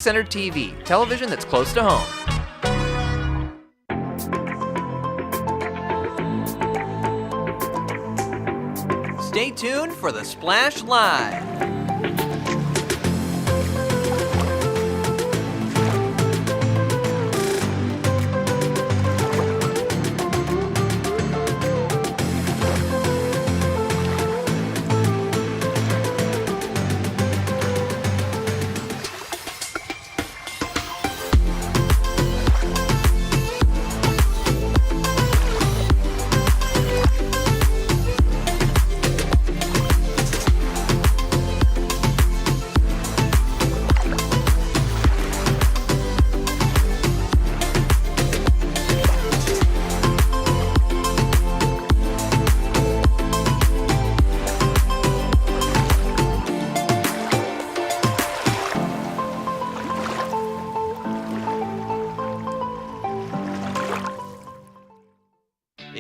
Center TV, television that's close to home. Stay tuned for the Splash Live.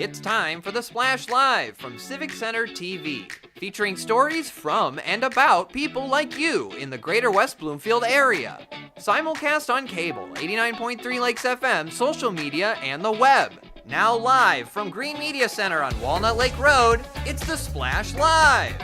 It's time for the Splash Live from Civic Center TV, featuring stories from and about people like you in the Greater West Bloomfield area. Simulcast on cable, 89.3 Lakes FM, social media, and the web. Now live from Green Media Center on Walnut Lake Road, it's the Splash Live.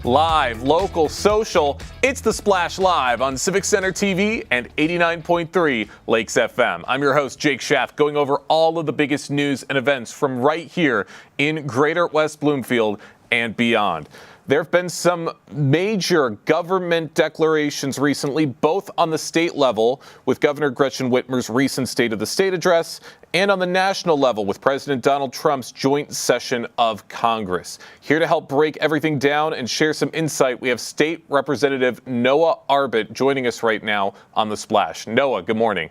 Live, local, social, it's the Splash Live on Civic Center TV and 89.3 Lakes FM. I'm your host, Jake Schaff, going over all of the biggest news and events from right here in Greater West Bloomfield and beyond. There have been some major government declarations recently, both on the state level with Governor Gretchen Whitmer's recent State of the State address and on the national level with President Donald Trump's joint session of Congress. Here to help break everything down and share some insight, we have State Representative Noah Arbit joining us right now on The Splash. Noah, good morning.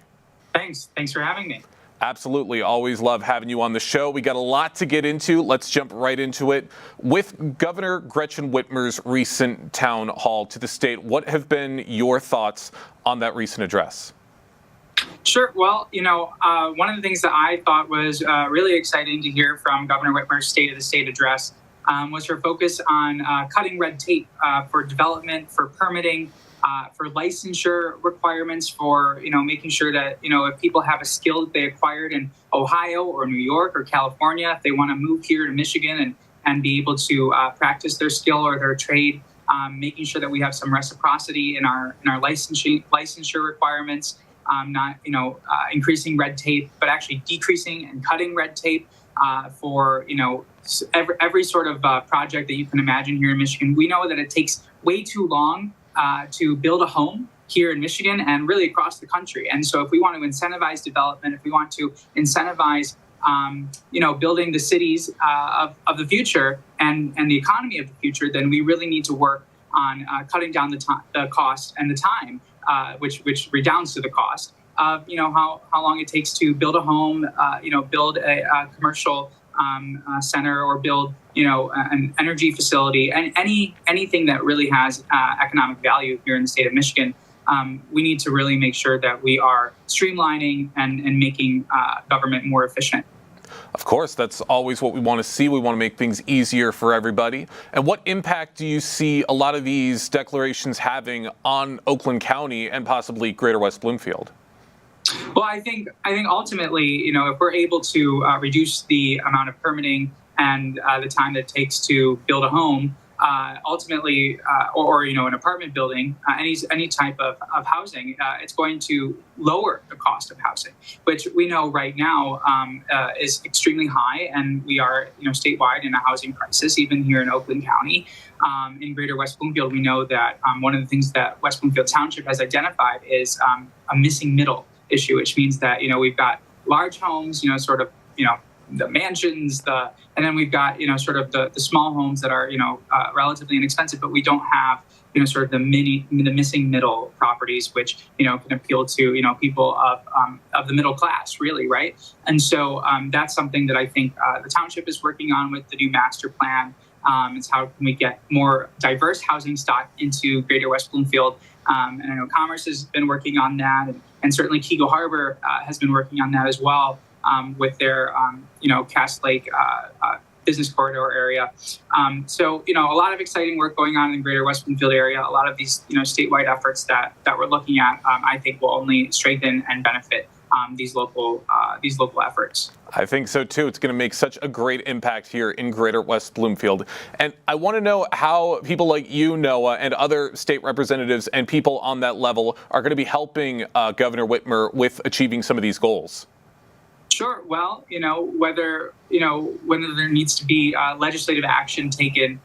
Thanks for having me. Absolutely. Always love having you on the show. We got a lot to get into. Let's jump right into it. With Governor Gretchen Whitmer's recent town hall to the state, what have been your thoughts on that recent address? Sure. Well, one of the things that I thought was really exciting to hear from Governor Whitmer's State of the State address was her focus on cutting red tape for development, for permitting, for licensure requirements, for, making sure that, if people have a skill that they acquired in Ohio or New York or California, if they want to move here to Michigan and be able to practice their skill or their trade, making sure that we have some reciprocity in our licensure requirements, not, increasing red tape, but actually decreasing and cutting red tape for, every sort of project that you can imagine here in Michigan. We know that it takes way too long to build a home here in Michigan and really across the country. And so if we want to incentivize development, if we want to incentivize, building the cities of the future and the economy of the future, then we really need to work on cutting down the cost and the time, which redounds to the cost of, how long it takes to build a home, build a commercial center or build, an energy facility, and anything that really has economic value here in the state of Michigan. We need to really make sure that we are streamlining and making government more efficient. Of course, that's always what we want to see. We want to make things easier for everybody. And what impact do you see a lot of these declarations having on Oakland County and possibly Greater West Bloomfield? Well, I think ultimately, if we're able to reduce the amount of permitting and the time that it takes to build a home, ultimately, or an apartment building, any type of housing, it's going to lower the cost of housing, which we know right now is extremely high, and we are, statewide in a housing crisis, even here in Oakland County. In Greater West Bloomfield, we know that one of the things that West Bloomfield Township has identified is a missing middle issue, which means that, we've got large homes, the mansions, and then we've got, sort of the small homes that are, relatively inexpensive, but we don't have, sort of the missing middle properties, which, can appeal to, people of the middle class, really, right? And so that's something that I think the township is working on with the new master plan. It's how can we get more diverse housing stock into Greater West Bloomfield. And I know Commerce has been working on that, and certainly Kego Harbor has been working on that as well with their, Cass Lake business corridor area. So, a lot of exciting work going on in the Greater West Bloomfield area. A lot of these, statewide efforts that we're looking at, I think will only strengthen and benefit these local efforts. I think so too. It's going to make such a great impact here in Greater West Bloomfield. And I want to know how people like you, Noah, and other state representatives and people on that level are going to be helping Governor Whitmer with achieving some of these goals. Sure. Well, whether there needs to be legislative action taken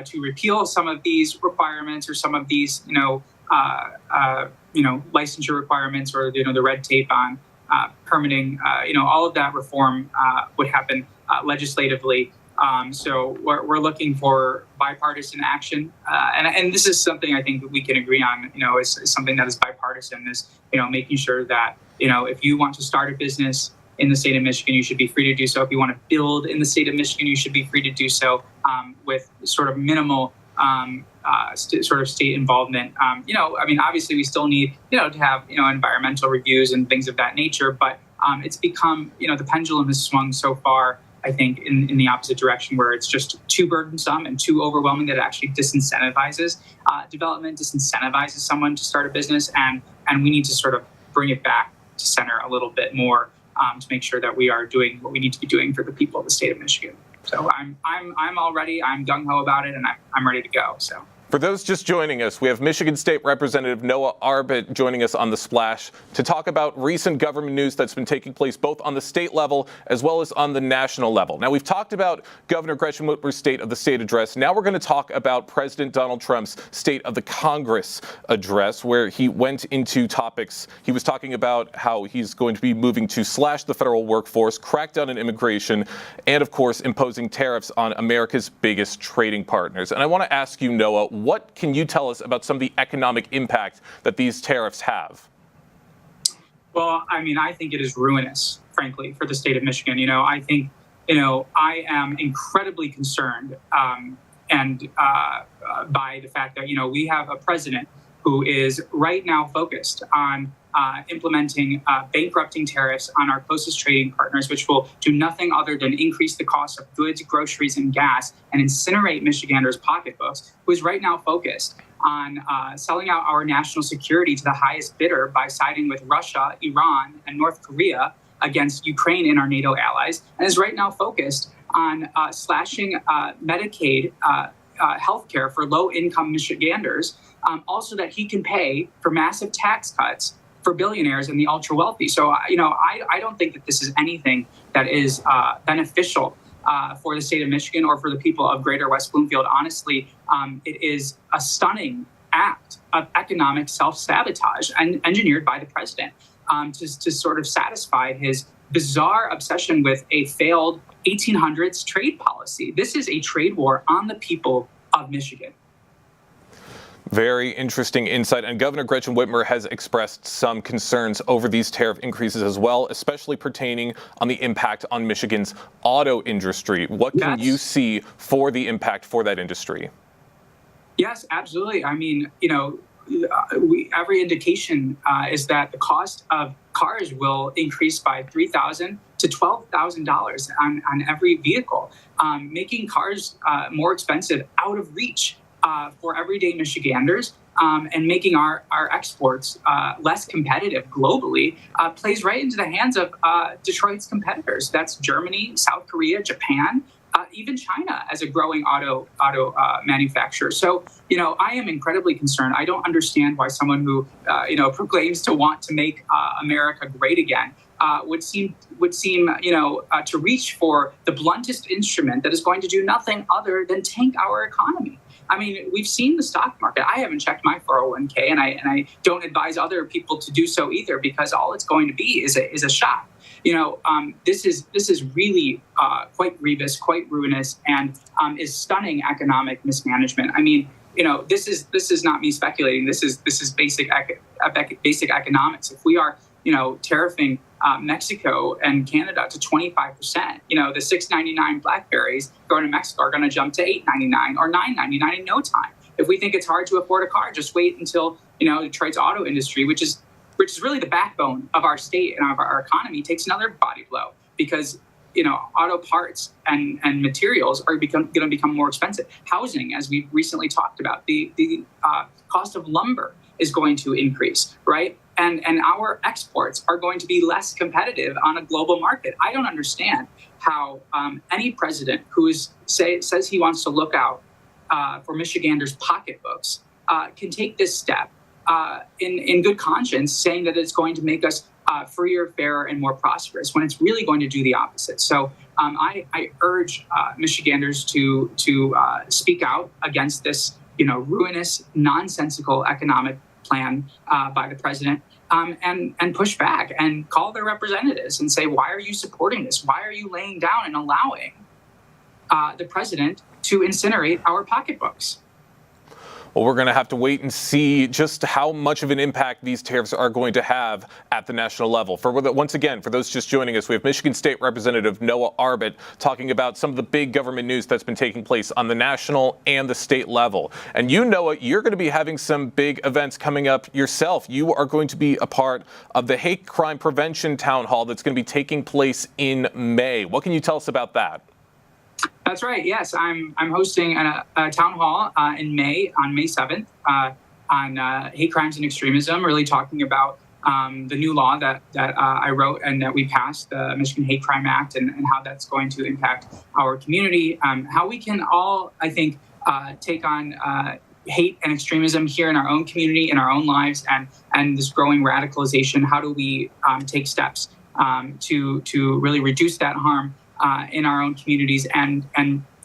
to repeal some of these requirements or some of these, licensure requirements or, the red tape on permitting, all of that reform would happen legislatively. So we're looking for bipartisan action. And this is something I think that we can agree on, is something that is bipartisan, is, making sure that, if you want to start a business in the state of Michigan, you should be free to do so. If you want to build in the state of Michigan, you should be free to do so with sort of minimal sort of state involvement. Obviously we still need, to have, environmental reviews and things of that nature, but it's become, the pendulum has swung so far, I think, in the opposite direction, where it's just too burdensome and too overwhelming that it actually disincentivizes development, disincentivizes someone to start a business. And we need to sort of bring it back to center a little bit more to make sure that we are doing what we need to be doing for the people of the state of Michigan. So I'm all ready. I'm gung-ho about it, and I'm ready to go. So. For those just joining us, we have Michigan State Representative Noah Arbit joining us on The Splash to talk about recent government news that's been taking place both on the state level as well as on the national level. Now, we've talked about Governor Gretchen Whitmer's State of the State address. Now we're going to talk about President Donald Trump's State of the Congress address, where he went into topics. He was talking about how he's going to be moving to slash the federal workforce, crack down on immigration, and, of course, imposing tariffs on America's biggest trading partners. And I want to ask you, Noah, what can you tell us about some of the economic impact that these tariffs have? Well, I think it is ruinous, frankly, for the state of Michigan. I think, I am incredibly concerned by the fact that, we have a president who is right now focused on implementing bankrupting tariffs on our closest trading partners, which will do nothing other than increase the cost of goods, groceries, and gas and incinerate Michiganders' pocketbooks, who is right now focused on selling out our national security to the highest bidder by siding with Russia, Iran, and North Korea against Ukraine and our NATO allies, and is right now focused on slashing Medicaid healthcare for low-income Michiganders, also that he can pay for massive tax cuts for billionaires and the ultra wealthy. So, I don't think that this is anything that is beneficial for the state of Michigan or for the people of Greater West Bloomfield. Honestly, it is a stunning act of economic self-sabotage and engineered by the president to sort of satisfy his bizarre obsession with a failed 1800s trade policy. This is a trade war on the people of Michigan. Very interesting insight. And Governor Gretchen Whitmer has expressed some concerns over these tariff increases as well, especially pertaining on the impact on Michigan's auto industry. What can you see for the impact for that industry? Yes, absolutely. Every indication is that the cost of cars will increase by $3,000 to $12,000 on every vehicle, making cars more expensive, out of reach for everyday Michiganders, and making our exports less competitive globally, plays right into the hands of Detroit's competitors. That's Germany, South Korea, Japan, even China as a growing auto manufacturer. So, I am incredibly concerned. I don't understand why someone who, proclaims to want to make America great again would seem to reach for the bluntest instrument that is going to do nothing other than tank our economy. We've seen the stock market. I haven't checked my 401k, and I don't advise other people to do so either, because all it's going to be is a shock. This is really quite grievous, quite ruinous, and is stunning economic mismanagement. This is not me speculating. This is basic economics. If we are tariffing Mexico and Canada to 25%, the $6.99 Blackberries going to Mexico are going to jump to $8.99 or $9.99 in no time. If we think it's hard to afford a car, just wait until Detroit's auto industry, which is really the backbone of our state and of our economy, takes another body blow, because auto parts and materials are going to become more expensive. Housing, as we recently talked about, the cost of lumber is going to increase, right? And our exports are going to be less competitive on a global market. I don't understand how any president who says he wants to look out for Michiganders' pocketbooks can take this step in good conscience, saying that it's going to make us freer, fairer, and more prosperous, when it's really going to do the opposite. So I urge Michiganders to speak out against this, ruinous, nonsensical economic plan by the president, and push back and call their representatives and say, why are you supporting this? Why are you laying down and allowing the president to incinerate our pocketbooks? Well, we're going to have to wait and see just how much of an impact these tariffs are going to have at the national level. Once again, for those just joining us, we have Michigan State Representative Noah Arbit talking about some of the big government news that's been taking place on the national and the state level. And Noah, you're going to be having some big events coming up yourself. You are going to be a part of the hate crime prevention town hall that's going to be taking place in May. What can you tell us about that? That's right. Yes, I'm hosting a town hall in May, on May 7th, on hate crimes and extremism, really talking about the new law that I wrote and that we passed, the Michigan Hate Crime Act, and how that's going to impact our community, how we can all, I think, take on hate and extremism here in our own community, in our own lives, and this growing radicalization. How do we take steps to really reduce that harm in our own communities, and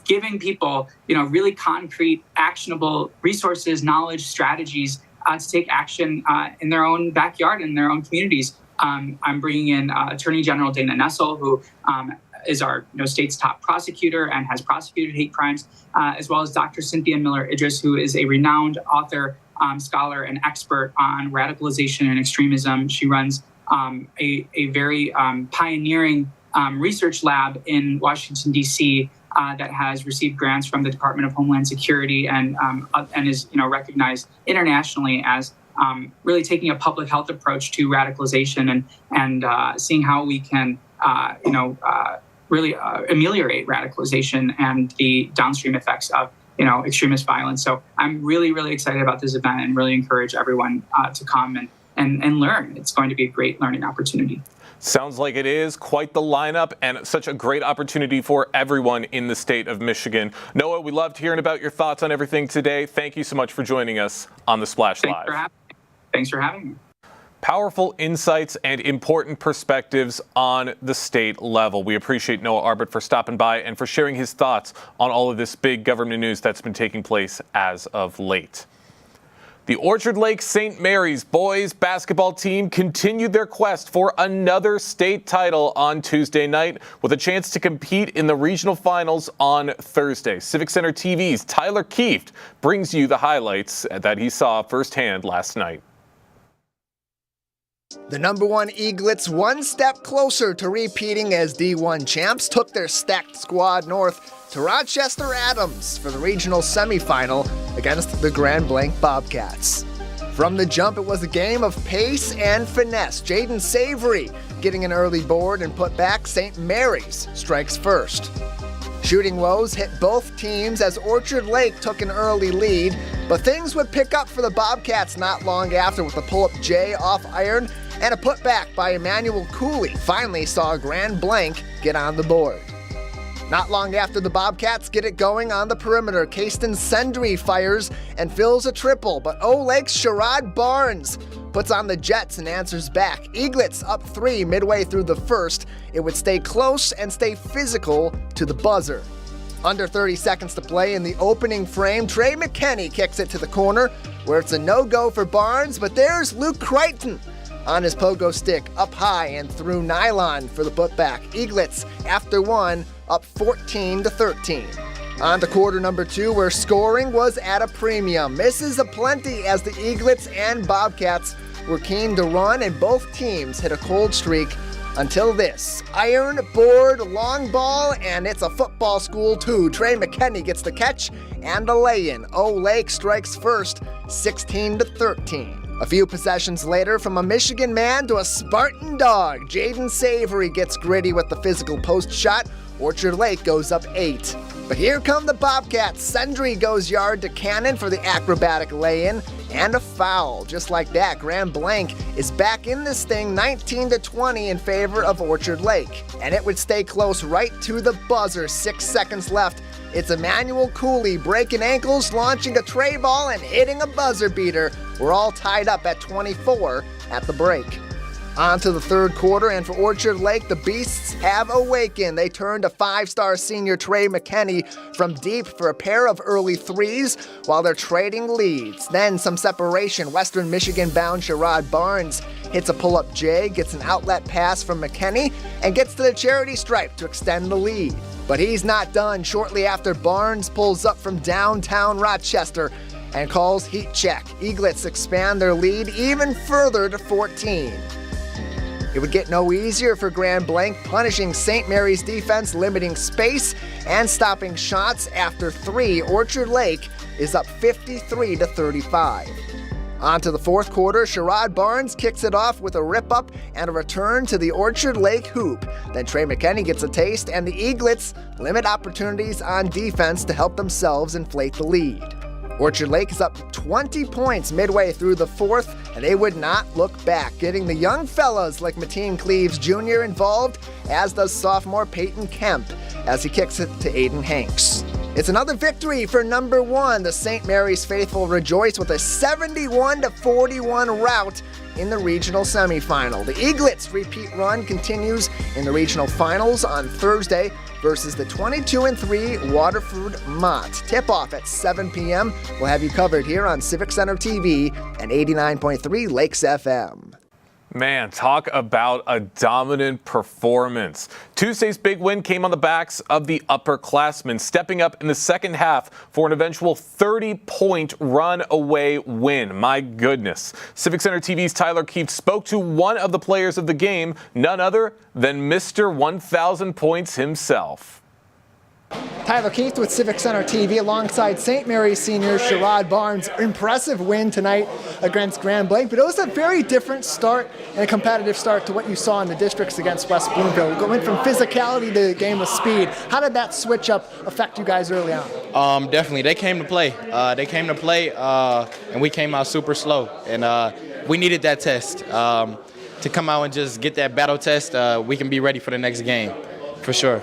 giving people, really concrete, actionable resources, knowledge, strategies to take action in their own backyard, in their own communities. I'm bringing in Attorney General Dana Nessel, who is our state's top prosecutor and has prosecuted hate crimes, as well as Dr. Cynthia Miller-Idris, who is a renowned author, scholar, and expert on radicalization and extremism. She runs a very pioneering research lab in Washington, D.C. That has received grants from the Department of Homeland Security and is recognized internationally as really taking a public health approach to radicalization and seeing how we can really ameliorate radicalization and the downstream effects of extremist violence. So I'm really, really excited about this event and really encourage everyone to come and learn. It's going to be a great learning opportunity. Sounds like it is. Quite the lineup and such a great opportunity for everyone in the state of Michigan. Noah, we loved hearing about your thoughts on everything today. Thank you so much for joining us on The Splash Live. Thanks for having me. Powerful insights and important perspectives on the state level. We appreciate Noah Arbit for stopping by and for sharing his thoughts on all of this big government news that's been taking place as of late. The Orchard Lake St. Mary's boys basketball team continued their quest for another state title on Tuesday night with a chance to compete in the regional finals on Thursday. Civic Center TV's Tyler Kieft brings you the highlights that he saw firsthand last night. The number one Eaglets one step closer to repeating as D1 champs took their stacked squad north to Rochester Adams for the regional semifinal against the Grand Blanc Bobcats. From the jump, it was a game of pace and finesse. Jaden Savory getting an early board and put back. St. Mary's strikes first. Shooting woes hit both teams as Orchard Lake took an early lead, but things would pick up for the Bobcats not long after with a pull-up J off iron and a putback by Emmanuel Cooley finally saw Grand Blanc get on the board. Not long after the Bobcats get it going on the perimeter, Kasten Sendry fires and fills a triple, but O-Lake's Sherrod Barnes puts on the Jets and answers back. Eaglets up 3 midway through the first. It would stay close and stay physical to the buzzer. Under 30 seconds to play in the opening frame, Trey McKenney kicks it to the corner, where it's a no-go for Barnes, but there's Luke Crichton on his pogo stick, up high and through nylon for the putback. Eaglets, after one, up 14-13. On to quarter number 2, where scoring was at a premium. Misses aplenty as the Eaglets and Bobcats were keen to run, and both teams hit a cold streak until this. Iron, board, long ball, and it's a football school too. Trey McKenney gets the catch and a lay-in. O-Lake strikes first, 16-13. A few possessions later, from a Michigan man to a Spartan dog, Jaden Savory gets gritty with the physical post shot. Orchard Lake goes up 8. But here come the Bobcats. Sendry goes yard to Cannon for the acrobatic lay-in, and a foul. Just like that, Grand Blanc is back in this thing 19-20 in favor of Orchard Lake. And it would stay close right to the buzzer, 6 seconds left. It's Emmanuel Cooley breaking ankles, launching a tray ball, and hitting a buzzer beater. We're all tied up at 24 at the break. On to the third quarter, and for Orchard Lake, the Beasts have awakened. They turn to 5-star senior Trey McKenney from deep for a pair of early threes while they're trading leads. Then some separation. Western Michigan-bound Sherrod Barnes hits a pull-up J, gets an outlet pass from McKenney, and gets to the charity stripe to extend the lead. But he's not done. Shortly after, Barnes pulls up from downtown Rochester and calls heat check. Eaglets expand their lead even further to 14. It would get no easier for Grand Blanc, punishing St. Mary's defense, limiting space, and stopping shots. After 3, Orchard Lake is up 53-35. On to the fourth quarter, Sherrod Barnes kicks it off with a rip-up and a return to the Orchard Lake hoop. Then Trey McKenney gets a taste, and the Eaglets limit opportunities on defense to help themselves inflate the lead. Orchard Lake is up 20 points midway through the fourth, and they would not look back, getting the young fellas like Mateen Cleaves Jr. involved, as does sophomore Peyton Kemp, as he kicks it to Aiden Hanks. It's another victory for number 1. The St. Mary's faithful rejoice with a 71-41 rout in the regional semifinal. The Eaglets' repeat run continues in the regional finals on Thursday versus the 22-3 Waterford Mott. Tip-off at 7 p.m. We'll have you covered here on Civic Center TV and 89.3 Lakes FM. Man, talk about a dominant performance. Tuesday's big win came on the backs of the upperclassmen, stepping up in the second half for an eventual 30-point run-away win. My goodness. Civic Center TV's Tyler Keefe spoke to one of the players of the game, none other than Mr. 1,000 points himself. Tyler Keith with Civic Center TV alongside St. Mary's senior Sherrod Barnes. Impressive win tonight against Grand Blanc, but it was a very different start and a competitive start to what you saw in the districts against West Bloomfield. Going from physicality to a game of speed. How did that switch up affect you guys early on? Definitely. They came to play. And we came out super slow. And we needed that test to come out and just get that battle test. We can be ready for the next game, for sure.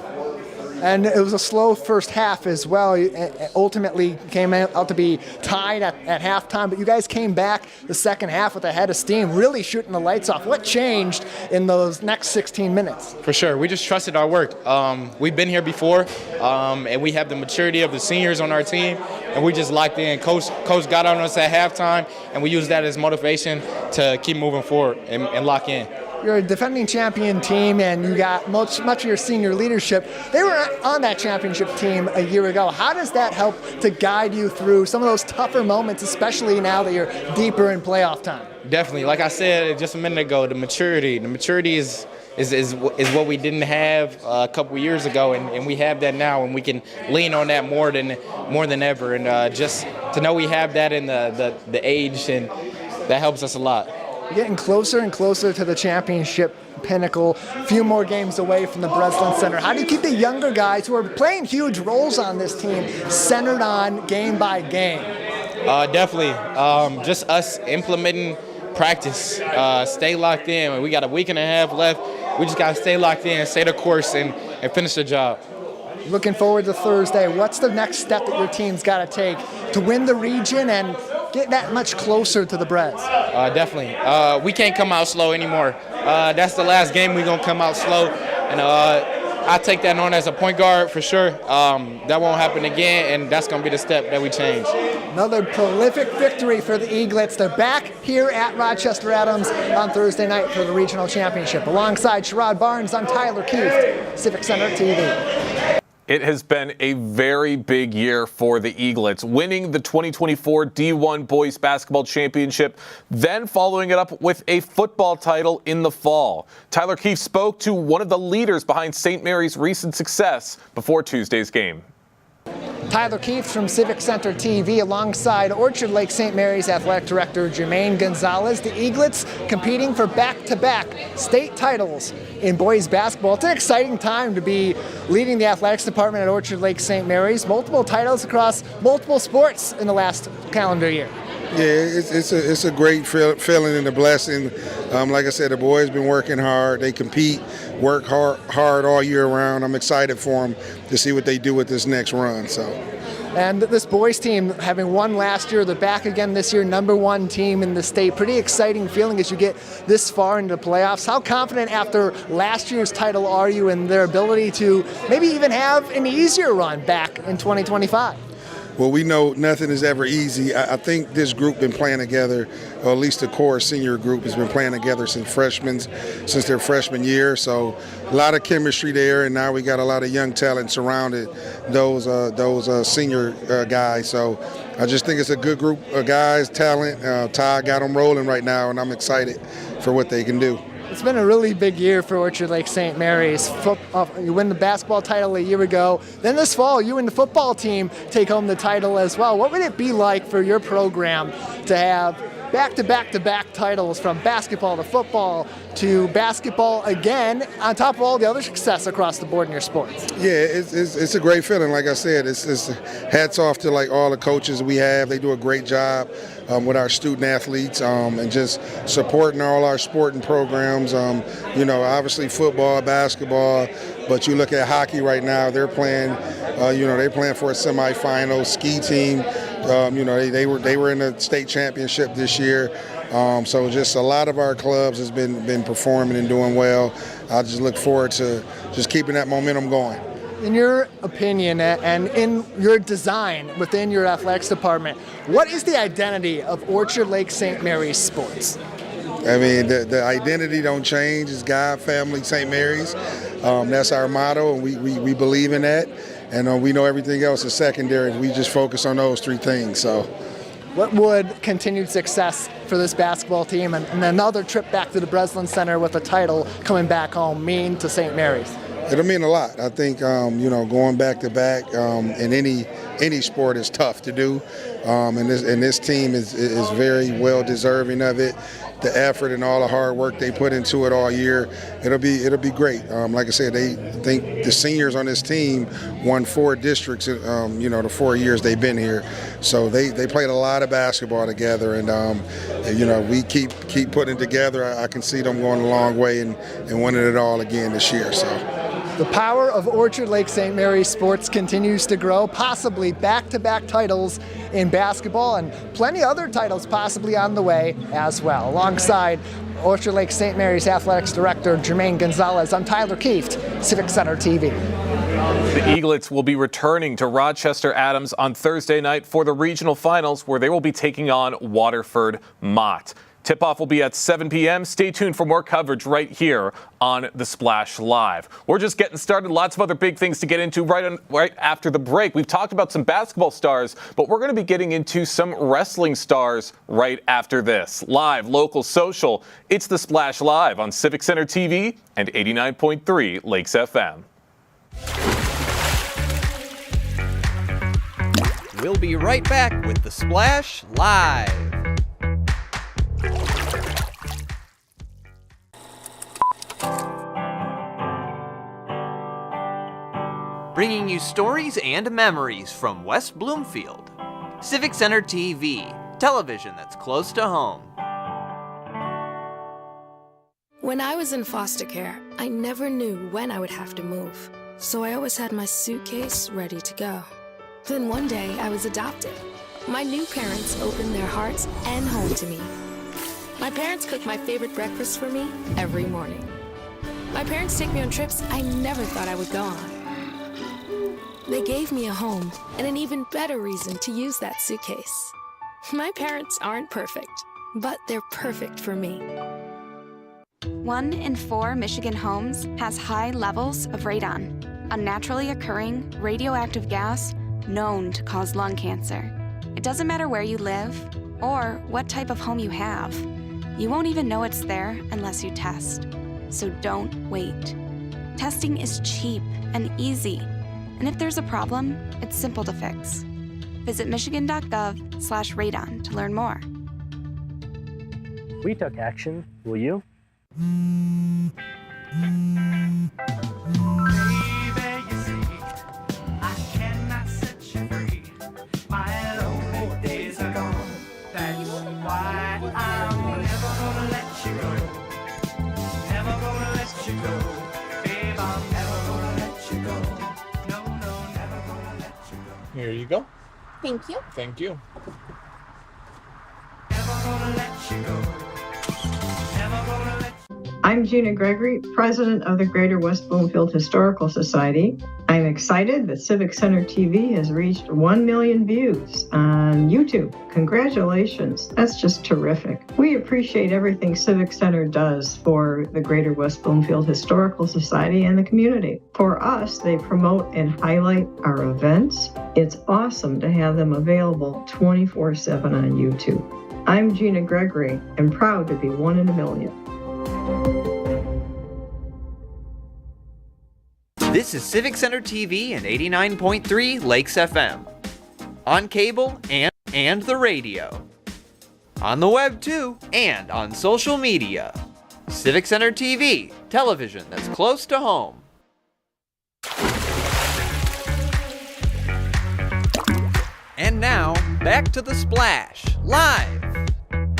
And it was a slow first half as well. It ultimately came out to be tied at halftime, but you guys came back the second half with a head of steam, really shooting the lights off. What changed in those next 16 minutes? For sure. We just trusted our work. We've been here before, and we have the maturity of the seniors on our team, and we just locked in. Coach got on us at halftime, and we used that as motivation to keep moving forward and lock in. You're a defending champion team, and you got much of your senior leadership. They were on that championship team a year ago. How does that help to guide you through some of those tougher moments, especially now that you're deeper in playoff time? Definitely. Like I said just a minute ago, the maturity is what we didn't have a couple years ago, and we have that now, and we can lean on that more than ever. And just to know we have that in the age, and that helps us a lot. Getting closer and closer to the championship pinnacle, a few more games away from the Breslin Center. How do you keep the younger guys who are playing huge roles on this team centered on game by game? Definitely. Just us implementing practice, stay locked in. We got a week and a half left. We just got to stay locked in, stay the course, and finish the job. Looking forward to Thursday. What's the next step that your team's got to take to win the region and get that much closer to the Breds? Definitely. We can't come out slow anymore. That's the last game we're going to come out slow. And I take that on as a point guard for sure. That won't happen again, and that's going to be the step that we change. Another prolific victory for the Eaglets. They're back here at Rochester Adams on Thursday night for the regional championship. Alongside Sherrod Barnes, I'm Tyler Keefe, Civic Center TV. It has been a very big year for the Eaglets, winning the 2024 D1 Boys Basketball Championship, then following it up with a football title in the fall. Tyler Keefe spoke to one of the leaders behind St. Mary's recent success before Tuesday's game. Tyler Keefe from Civic Center TV alongside Orchard Lake St. Mary's Athletic Director Jermaine Gonzalez. The Eaglets competing for back-to-back state titles in boys basketball. It's an exciting time to be leading the athletics department at Orchard Lake St. Mary's. Multiple titles across multiple sports in the last calendar year. Yeah, it's a great feeling and a blessing. Like I said, the boys been working hard. They compete, work hard all year round. I'm excited for them to see what they do with this next run. And this boys team, having won last year, they're back again this year, #1 team in the state. Pretty exciting feeling as you get this far into the playoffs. How confident after last year's title are you in their ability to maybe even have an easier run back in 2025? Well, we know nothing is ever easy. I think this group been playing together, or at least the core senior group has been playing together since their freshman year. So a lot of chemistry there, and now we got a lot of young talent surrounded those senior guys. So I just think it's a good group of guys, talent. Ty got them rolling right now, and I'm excited for what they can do. It's been a really big year for Orchard Lake St. Mary's. You win the basketball title a year ago. Then this fall, you and the football team take home the title as well. What would it be like for your program to have back-to-back-to-back titles from basketball to football to basketball again, on top of all the other success across the board in your sports? Yeah, it's a great feeling. Like I said, it's hats off to like all the coaches we have. They do a great job with our student athletes and just supporting all our sporting programs. Obviously football, basketball, but you look at hockey right now. They're playing. They're playing for a semifinal. Ski team. They were in the state championship this year. So just a lot of our clubs has been performing and doing well. I just look forward to just keeping that momentum going. In your opinion and in your design within your athletics department, what is the identity of Orchard Lake St. Mary's sports? I mean, the identity don't change. It's God, family, St. Mary's. That's our motto, and we believe in that. And we know everything else is secondary. We just focus on those three things. So, what would continued success for this basketball team and another trip back to the Breslin Center with a title coming back home mean to St. Mary's? It'll mean a lot. I think going back to back in any sport is tough to do, and this team is very well deserving of it. The effort and all the hard work they put into it all year, it'll be great. Like I said, they think the seniors on this team won 4 districts. The 4 years they've been here, so they played a lot of basketball together, and we keep putting it together. I can see them going a long way and winning it all again this year. So. The power of Orchard Lake St. Mary's sports continues to grow, possibly back-to-back titles in basketball and plenty other titles possibly on the way as well. Alongside Orchard Lake St. Mary's Athletics Director Jermaine Gonzalez, I'm Tyler Keefe, Civic Center TV. The Eaglets will be returning to Rochester Adams on Thursday night for the regional finals, where they will be taking on Waterford Mott. Tip-off will be at 7 p.m. Stay tuned for more coverage right here on The Splash Live. We're just getting started. Lots of other big things to get into right after the break. We've talked about some basketball stars, but we're going to be getting into some wrestling stars right after this. Live, local, social. It's The Splash Live on Civic Center TV and 89.3 Lakes FM. We'll be right back with The Splash Live. Bringing you stories and memories from West Bloomfield. Civic Center TV, television that's close to home. When I was in foster care, I never knew when I would have to move, so I always had my suitcase ready to go. Then one day, I was adopted. My new parents opened their hearts and home to me. My parents cook my favorite breakfast for me every morning. My parents take me on trips I never thought I would go on. They gave me a home and an even better reason to use that suitcase. My parents aren't perfect, but they're perfect for me. 1 in 4 Michigan homes has high levels of radon, a naturally occurring radioactive gas known to cause lung cancer. It doesn't matter where you live or what type of home you have. You won't even know it's there unless you test. So don't wait. Testing is cheap and easy, And if there's a problem, it's simple to fix. Visit michigan.gov/radon to learn more. We took action. Will you? Here you go. Thank you. Thank you. I'm Gina Gregory, president of the Greater West Bloomfield Historical Society. I'm excited that Civic Center TV has reached 1 million views on YouTube. Congratulations. That's just terrific. We appreciate everything Civic Center does for the Greater West Bloomfield Historical Society and the community. For us, they promote and highlight our events. It's awesome to have them available 24/7 on YouTube. I'm Gina Gregory and proud to be one in a million. This is Civic Center TV and 89.3 Lakes FM. On cable and the radio. On the web too, and on social media. Civic Center TV, television that's close to home. And now, back to The Splash, live.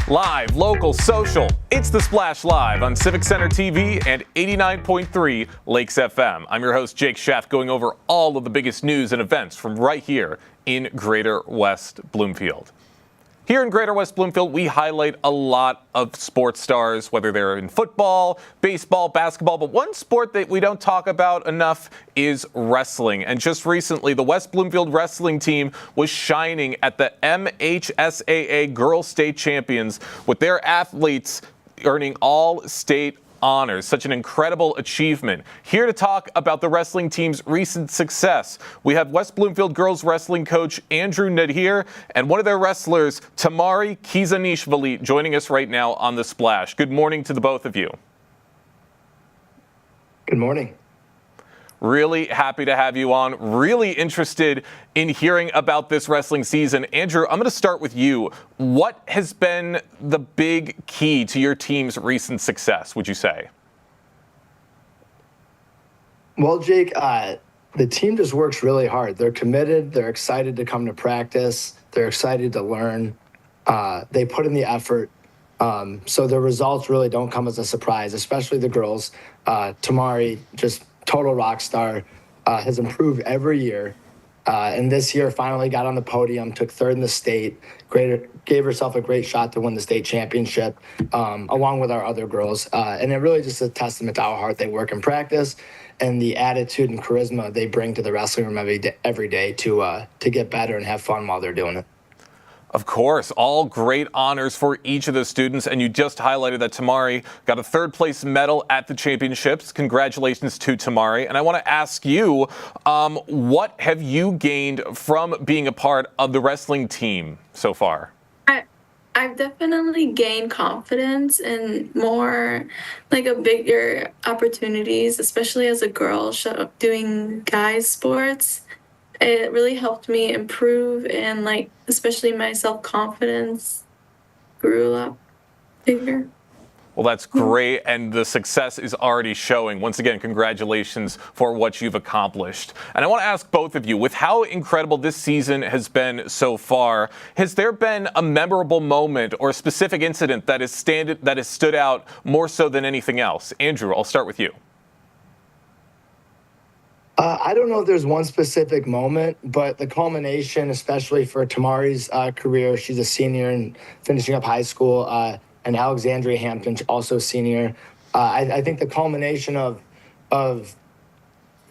Live, local, social. It's The Splash Live on Civic Center TV and 89.3 Lakes FM. I'm your host, Jake Schaff, going over all of the biggest news and events from right here in Greater West Bloomfield. Here in Greater West Bloomfield, we highlight a lot of sports stars, whether they're in football, baseball, basketball, but one sport that we don't talk about enough is wrestling. And just recently, the West Bloomfield wrestling team was shining at the MHSAA Girls State Champions with their athletes earning all state honors. Such an incredible achievement. Here to talk about the wrestling team's recent success, we have West Bloomfield girls wrestling coach Andrew Nadir and one of their wrestlers, Tamari Kizanishvili, joining us right now on The Splash. Good morning to the both of you. Good morning. Really happy to have you on. Really interested in hearing about this wrestling season. Andrew, I'm going to start with you. What has been the big key to your team's recent success, would you say? Well, Jake, the team just works really hard. They're committed. They're excited to come to practice. They're excited to learn. They put in the effort. So the results really don't come as a surprise, especially the girls. Tamari, just total rock star, has improved every year. And this year finally got on the podium, took third in the state, gave herself a great shot to win the state championship, along with our other girls. And it really just a testament to how hard they work in practice and the attitude and charisma they bring to the wrestling room every day to get better and have fun while they're doing it. Of course, all great honors for each of the students, and you just highlighted that Tamari got a third place medal at the championships. Congratulations to Tamari. And I want to ask you, what have you gained from being a part of the wrestling team so far? I've definitely gained confidence and more, like, a bigger opportunities, especially as a girl doing guys sports. It really helped me improve, and, like, especially my self-confidence grew a lot bigger. Well, that's great, and the success is already showing. Once again, congratulations for what you've accomplished. And I want to ask both of you, with how incredible this season has been so far, has there been a memorable moment or a specific incident that has stood out more so than anything else? Andrew, I'll start with you. I don't know if there's one specific moment, but the culmination, especially for Tamari's career, she's a senior and finishing up high school, and Alexandria Hampton, also a senior. I think the culmination of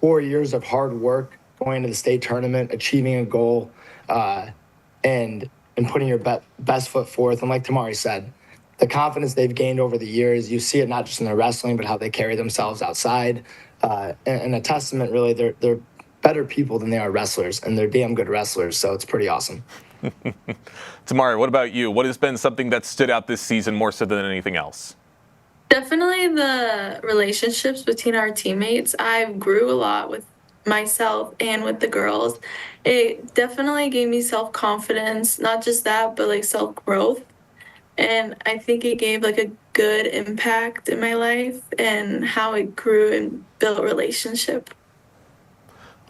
4 years of hard work, going to the state tournament, achieving a goal, and putting your best foot forth. And like Tamari said, the confidence they've gained over the years, you see it not just in their wrestling, but how they carry themselves outside. And a testament, really, they're better people than they are wrestlers, and they're damn good wrestlers, so it's pretty awesome. Tamari, what about you? What has been something that stood out this season more so than anything else? Definitely the relationships between our teammates. I grew a lot with myself and with the girls. It definitely gave me self-confidence, not just that, but like self-growth. And I think it gave like a good impact in my life and how it grew and built relationship.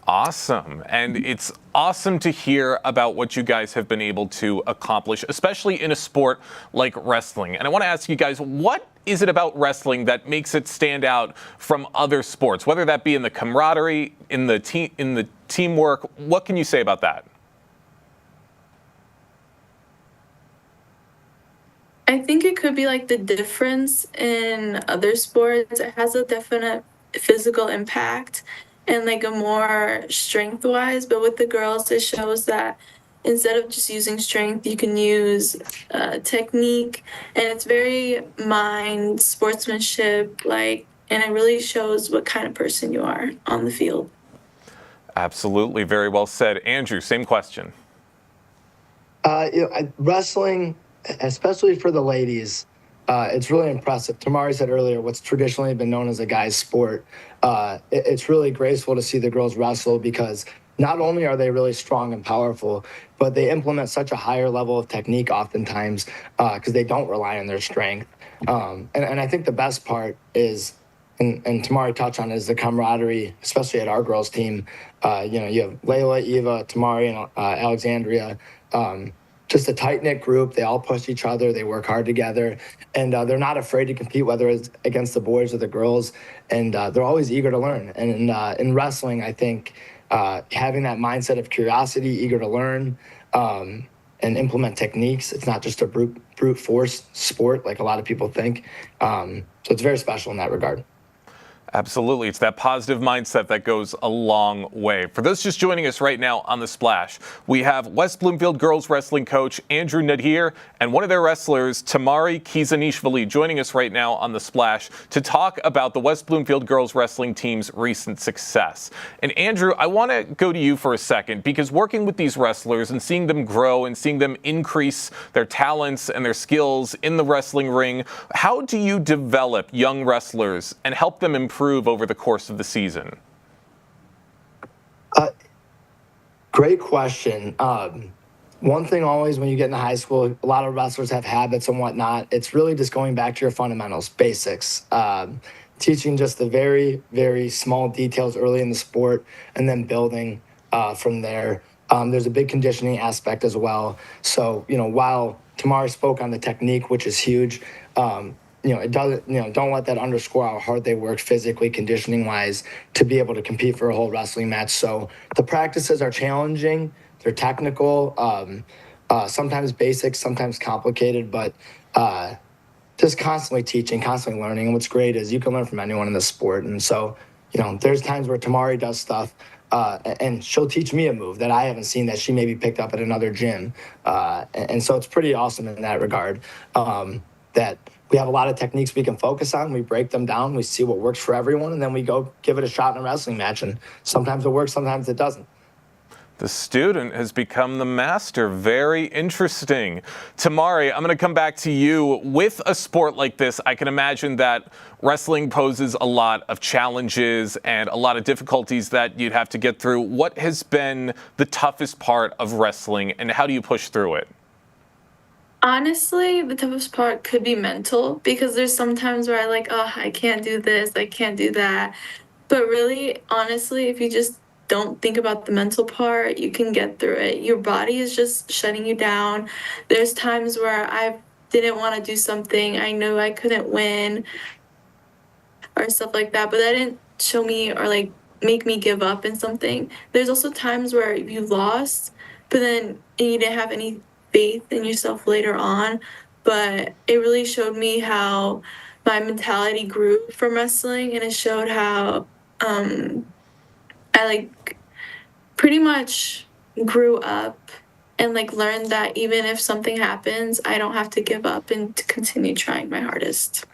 Awesome. And it's awesome to hear about what you guys have been able to accomplish, especially in a sport like wrestling. And I want to ask you guys, what is it about wrestling that makes it stand out from other sports, whether that be in the camaraderie, in the teamwork? What can you say about that? I think it could be like the difference in other sports. It has a definite physical impact and like a more strength wise, but with the girls, it shows that instead of just using strength, you can use technique, and it's very mind, sportsmanship, like, and it really shows what kind of person you are on the field. Absolutely. Very well said. Andrew, same question. Wrestling, especially for the ladies, it's really impressive. Tamari said earlier, what's traditionally been known as a guy's sport. It's really graceful to see the girls wrestle because not only are they really strong and powerful, but they implement such a higher level of technique oftentimes because they don't rely on their strength. And I think the best part is, and Tamari touched on it, is the camaraderie, especially at our girls team. You have Layla, Eva, Tamari, and Alexandria. Just a tight-knit group. They all push each other. They work hard together. And they're not afraid to compete, whether it's against the boys or the girls. And they're always eager to learn. And in wrestling, I think having that mindset of curiosity, eager to learn, and implement techniques. It's not just a brute force sport like a lot of people think. So it's very special in that regard. Absolutely. It's that positive mindset that goes a long way. For those just joining us right now on The Splash, we have West Bloomfield girls wrestling coach Andrew Nadir and one of their wrestlers, Tamari Kizanishvili, joining us right now on The Splash to talk about the West Bloomfield girls wrestling team's recent success. And Andrew, I want to go to you for a second because working with these wrestlers and seeing them grow and seeing them increase their talents and their skills in the wrestling ring, how do you develop young wrestlers and help them improve over the course of the season? Great question. One thing always when you get into high school, a lot of wrestlers have habits and whatnot. It's really just going back to your fundamentals, basics. Teaching just the very, very small details early in the sport and then building from there. There's a big conditioning aspect as well. So, while Tamari spoke on the technique, which is huge, it doesn't, don't let that underscore how hard they work physically, conditioning wise, to be able to compete for a whole wrestling match. So the practices are challenging. They're technical, sometimes basic, sometimes complicated, but just constantly teaching, constantly learning. And what's great is you can learn from anyone in this sport. And so, there's times where Tamari does stuff and she'll teach me a move that I haven't seen that she maybe picked up at another gym. And so it's pretty awesome in that regard, that we have a lot of techniques we can focus on. We break them down. We see what works for everyone, and then we go give it a shot in a wrestling match. And sometimes it works, sometimes it doesn't. The student has become the master. Very interesting. Tamari, I'm going to come back to you. With a sport like this, I can imagine that wrestling poses a lot of challenges and a lot of difficulties that you'd have to get through. What has been the toughest part of wrestling, and how do you push through it? Honestly, the toughest part could be mental because there's some times where I can't do this, I can't do that. But really, honestly, if you just don't think about the mental part, you can get through it. Your body is just shutting you down. There's times where I didn't want to do something, I knew I couldn't win or stuff like that, but that didn't show me or make me give up in something. There's also times where you lost, but then you didn't have any faith in yourself later on, but it really showed me how my mentality grew from wrestling, and it showed how I pretty much grew up and learned that even if something happens, I don't have to give up and to continue trying my hardest.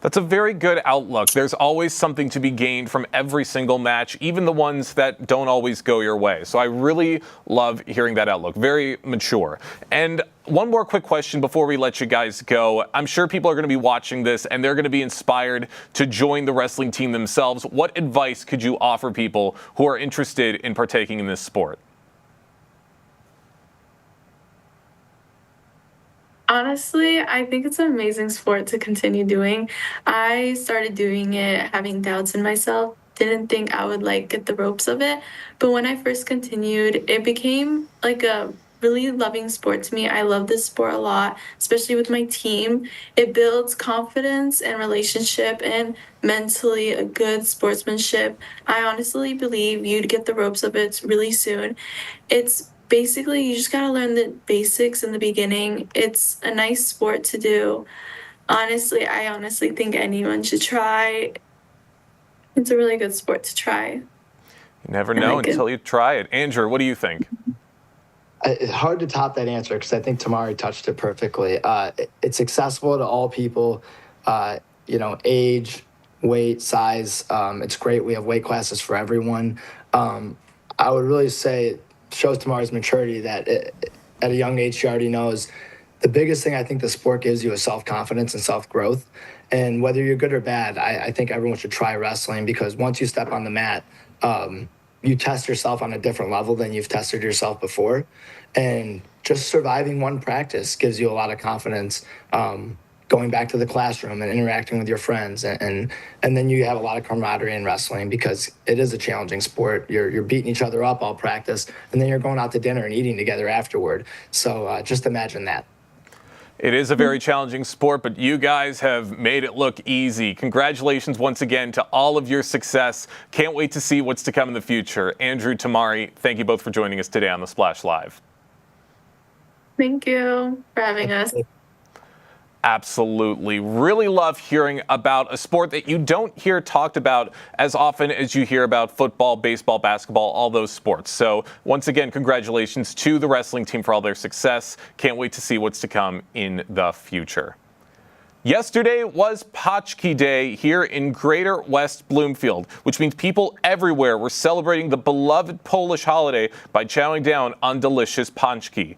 That's a very good outlook. There's always something to be gained from every single match, even the ones that don't always go your way. So I really love hearing that outlook. Very mature. And one more quick question before we let you guys go. I'm sure people are going to be watching this and they're going to be inspired to join the wrestling team themselves. What advice could you offer people who are interested in partaking in this sport? Honestly, I think it's an amazing sport to continue doing. I started doing it having doubts in myself. Didn't think I would get the ropes of it. But when I first continued, it became a really loving sport to me. I love this sport a lot, especially with my team. It builds confidence and relationship and mentally a good sportsmanship. I honestly believe you'd get the ropes of it really soon. It's basically, you just gotta learn the basics in the beginning. It's a nice sport to do. I honestly think anyone should try. It's a really good sport to try. You never know until you try it. Andrew, what do you think? It's hard to top that answer because I think Tamari touched it perfectly. It's accessible to all people, age, weight, size. It's great. We have weight classes for everyone. I would really say shows Tamari's maturity that at a young age she already knows the biggest thing I think the sport gives you is self-confidence and self-growth. And whether you're good or bad, I think everyone should try wrestling because once you step on the mat, you test yourself on a different level than you've tested yourself before. And just surviving one practice gives you a lot of confidence. Going back to the classroom and interacting with your friends. And then you have a lot of camaraderie in wrestling because it is a challenging sport. You're beating each other up all practice, and then you're going out to dinner and eating together afterward. So just imagine that. It is a very challenging sport, but you guys have made it look easy. Congratulations once again to all of your success. Can't wait to see what's to come in the future. Andrew, Tamari, thank you both for joining us today on The Splash Live. Thank you for having us. Absolutely. Really love hearing about a sport that you don't hear talked about as often as you hear about football, baseball, basketball, all those sports. So once again, congratulations to the wrestling team for all their success. Can't wait to see what's to come in the future. Yesterday was Paczki Day here in Greater West Bloomfield, which means people everywhere were celebrating the beloved Polish holiday by chowing down on delicious paczki.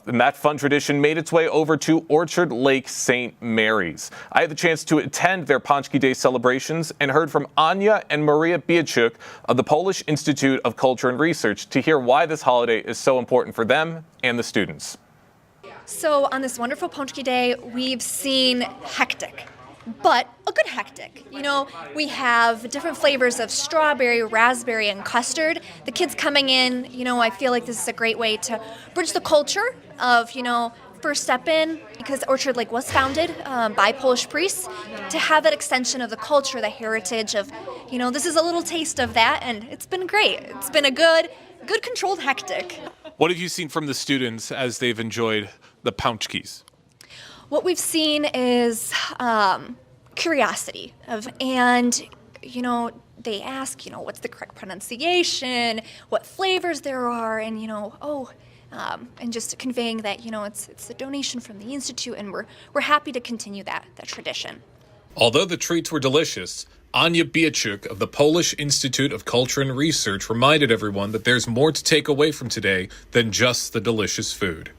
And that fun tradition made its way over to Orchard Lake St. Mary's. I had the chance to attend their Paczki Day celebrations and heard from Anya and Maria Biachuk of the Polish Institute of Culture and Research to hear why this holiday is so important for them and the students. So on this wonderful Paczki Day, we've seen hectic, but a good hectic. We have different flavors of strawberry, raspberry, and custard. The kids coming in, I feel like this is a great way to bridge the culture of, first step in, because Orchard Lake was founded by Polish priests, to have that extension of the culture, the heritage of, this is a little taste of that, and it's been great. It's been a good controlled hectic. What have you seen from the students as they've enjoyed the paczkis? What we've seen is curiosity they ask, what's the correct pronunciation, what flavors there are, and and just conveying that it's a donation from the institute, and we're happy to continue that tradition. Although the treats were delicious, Anya Biachuk of the Polish Institute of Culture and Research reminded everyone that there's more to take away from today than just the delicious food.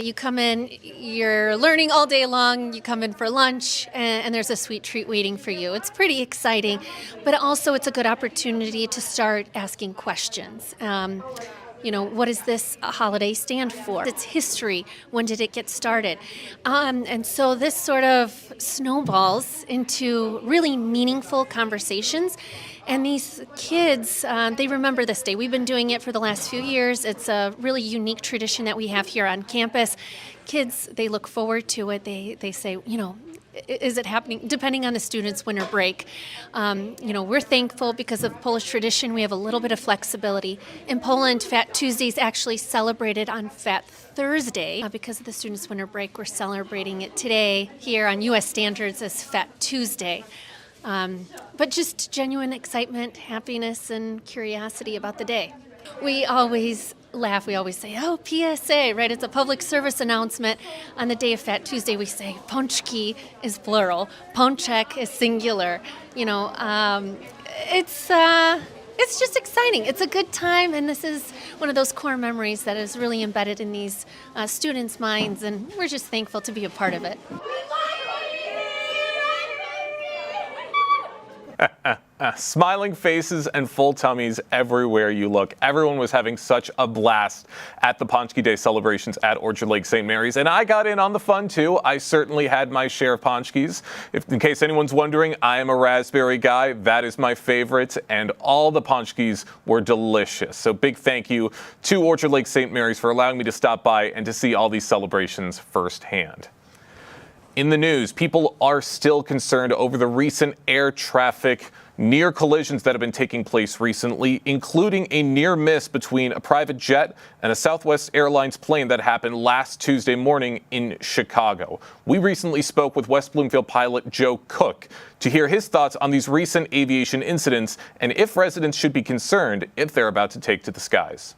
You come in, you're learning all day long, you come in for lunch, and there's a sweet treat waiting for you. It's pretty exciting, but also it's a good opportunity to start asking questions. What does this holiday stand for? Its history, when did it get started? And so this sort of snowballs into really meaningful conversations. And these kids, they remember this day. We've been doing it for the last few years. It's a really unique tradition that we have here on campus. Kids, they look forward to it. They say, is it happening? Depending on the student's winter break. We're thankful because of Polish tradition. We have a little bit of flexibility. In Poland, Fat Tuesday is actually celebrated on Fat Thursday. Because of the students' winter break, we're celebrating it today here on U.S. standards as Fat Tuesday. But just genuine excitement, happiness, and curiosity about the day. We always laugh. We always say, oh, PSA, right? It's a public service announcement. On the day of Fat Tuesday, we say Pączki is plural, Pączek is singular. It's just exciting. It's a good time, and this is one of those core memories that is really embedded in these students' minds, and we're just thankful to be a part of it. Smiling faces and full tummies everywhere you look. Everyone was having such a blast at the Pączki Day celebrations at Orchard Lake St. Mary's, and I got in on the fun too. I certainly had my share of Pączkis. In case anyone's wondering, I am a raspberry guy. That is my favorite, and all the Pączkis were delicious. So big thank you to Orchard Lake St. Mary's for allowing me to stop by and to see all these celebrations firsthand. In the news, people are still concerned over the recent air traffic near collisions that have been taking place recently, including a near miss between a private jet and a Southwest Airlines plane that happened last Tuesday morning in Chicago. We recently spoke with West Bloomfield pilot Joe Cook to hear his thoughts on these recent aviation incidents and if residents should be concerned if they're about to take to the skies.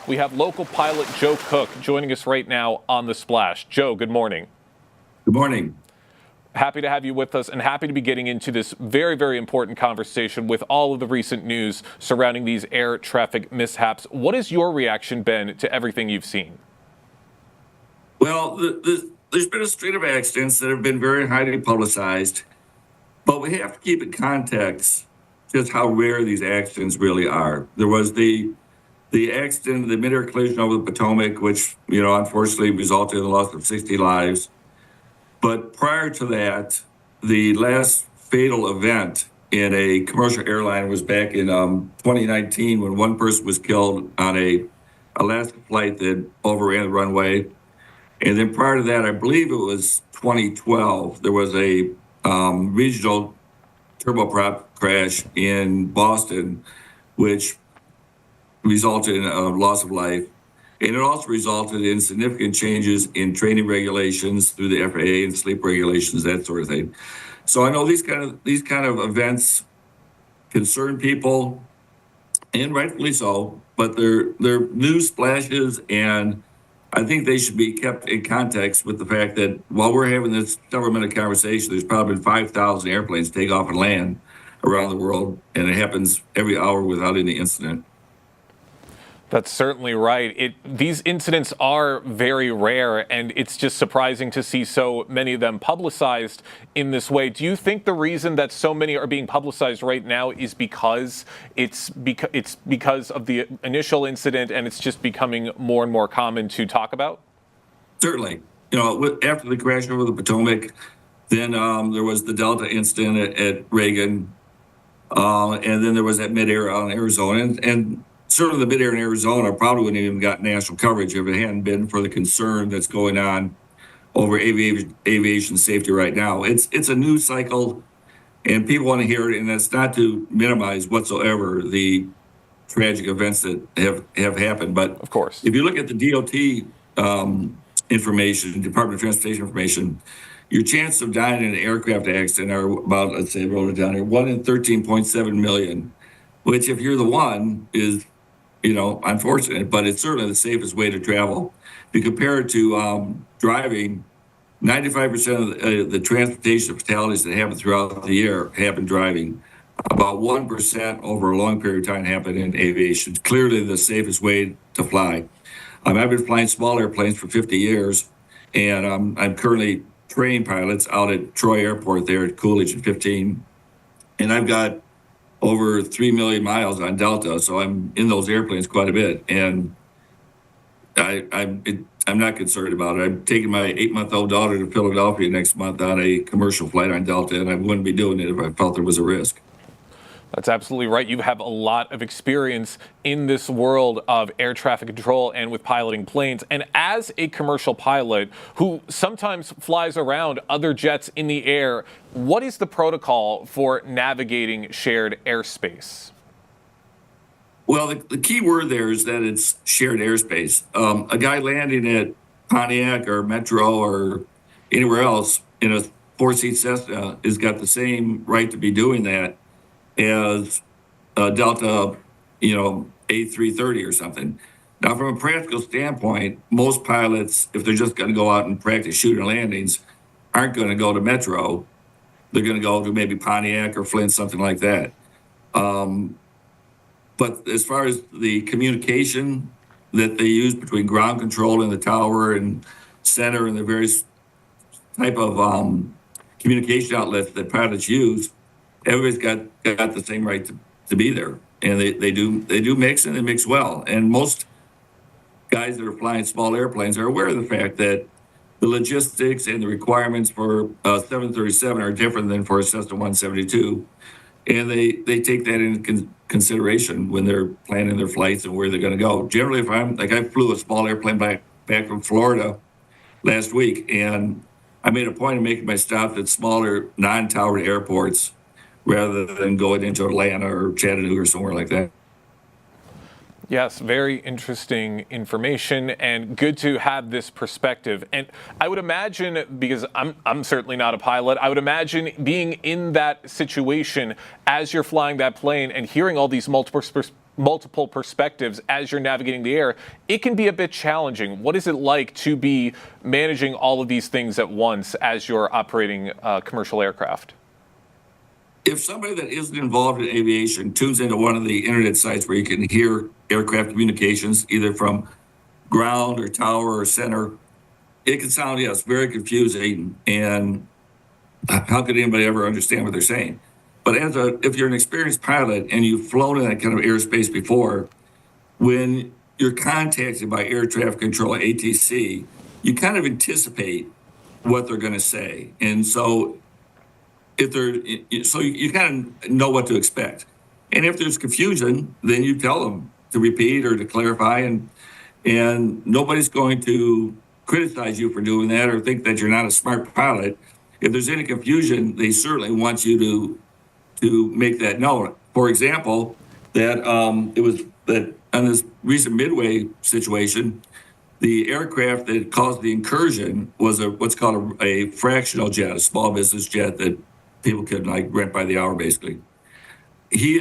We have local pilot Joe Cook joining us right now on The Splash. Joe, good morning. Good morning. Happy to have you with us and happy to be getting into this very, very important conversation with all of the recent news surrounding these air traffic mishaps. What has your reaction been to everything you've seen? Well, there's been a string of accidents that have been very highly publicized, but we have to keep in context just how rare these accidents really are. There was the accident, the mid-air collision over the Potomac, which, unfortunately resulted in the loss of 60 lives. But prior to that, the last fatal event in a commercial airline was back in 2019 when one person was killed on a Alaska flight that overran the runway. And then prior to that, I believe it was 2012, there was a regional turboprop crash in Boston, which resulted in a loss of life. And it also resulted in significant changes in training regulations through the FAA and sleep regulations, that sort of thing. So I know these kind of events concern people, and rightfully so, but they're news splashes, and I think they should be kept in context with the fact that while we're having this several-minute conversation, there's probably been 5,000 airplanes take off and land around the world, and it happens every hour without any incident. That's certainly right. These incidents are very rare, and it's just surprising to see so many of them publicized in this way. Do you think the reason that so many are being publicized right now is because it's because of the initial incident and it's just becoming more and more common to talk about? Certainly. After the crash over the Potomac, then there was the Delta incident at Reagan, and then there was that midair out in Arizona, and certainly the midair in Arizona probably wouldn't have even got national coverage if it hadn't been for the concern that's going on over aviation safety right now. It's a news cycle, and people want to hear it, and that's not to minimize whatsoever the tragic events that have happened. But of course, if you look at the DOT information, Department of Transportation information, your chance of dying in an aircraft accident are about, let's say I wrote it down here, 1 in 13.7 million, which if you're the one is unfortunate, but it's certainly the safest way to travel. If you compare it to driving, 95% of the transportation fatalities that happen throughout the year happen driving. About 1% over a long period of time happen in aviation. Clearly the safest way to fly. I've been flying small airplanes for 50 years, and I'm currently training pilots out at Troy Airport there at Coolidge in 15. And I've got over 3 million miles on Delta, so I'm in those airplanes quite a bit, and I'm not concerned about it. I'm taking my 8-month-old daughter to Philadelphia next month on a commercial flight on Delta, and I wouldn't be doing it if I felt there was a risk. That's absolutely right. You have a lot of experience in this world of air traffic control and with piloting planes. And as a commercial pilot who sometimes flies around other jets in the air, what is the protocol for navigating shared airspace? Well, the key word there is that it's shared airspace. A guy landing at Pontiac or Metro or anywhere else in a 4-seat Cessna has got the same right to be doing that as Delta, A330 or something. Now, from a practical standpoint, most pilots, if they're just going to go out and practice shooting landings, aren't going to go to Metro. They're going to go to maybe Pontiac or Flint, something like that. But as far as the communication that they use between ground control and the tower and center and the various type of communication outlets that pilots use, everybody's got the same right to be there. And they do mix, and they mix well. And most guys that are flying small airplanes are aware of the fact that the logistics and the requirements for 737 are different than for a Cessna 172. And they take that into consideration when they're planning their flights and where they're going to go. Generally, if I flew a small airplane back from Florida last week, and I made a point of making my stops at smaller non-towered airports rather than going into Atlanta or Chattanooga or somewhere like that. Yes, very interesting information, and good to have this perspective. And I would imagine, because I'm certainly not a pilot, I would imagine being in that situation as you're flying that plane and hearing all these multiple perspectives as you're navigating the air, it can be a bit challenging. What is it like to be managing all of these things at once as you're operating commercial aircraft? If somebody that isn't involved in aviation tunes into one of the internet sites where you can hear aircraft communications, either from ground or tower or center, it can sound, yes, very confusing. And how could anybody ever understand what they're saying? But if you're an experienced pilot and you've flown in that kind of airspace before, when you're contacted by air traffic control, ATC, you kind of anticipate what they're going to say. And so you kind of know what to expect. And if there's confusion, then you tell them to repeat or to clarify, and nobody's going to criticize you for doing that or think that you're not a smart pilot. If there's any confusion, they certainly want you to make that known. For example, that it was that on this recent Midway situation, the aircraft that caused the incursion was what's called a fractional jet, a small business jet that people could rent by the hour, basically. He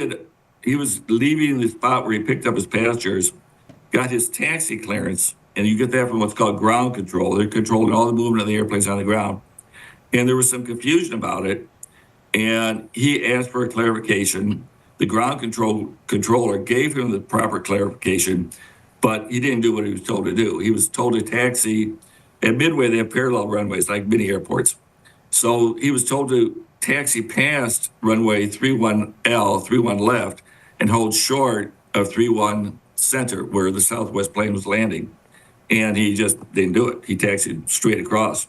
was leaving the spot where he picked up his passengers, got his taxi clearance, and you get that from what's called ground control. They're controlling all the movement of the airplanes on the ground. And there was some confusion about it, and he asked for a clarification. The ground controller gave him the proper clarification, but he didn't do what he was told to do. He was told to taxi. At Midway, they have parallel runways like many airports. So he was told to taxi past runway 31 left, and hold short of 31 center where the Southwest plane was landing. And he just didn't do it. He taxied straight across.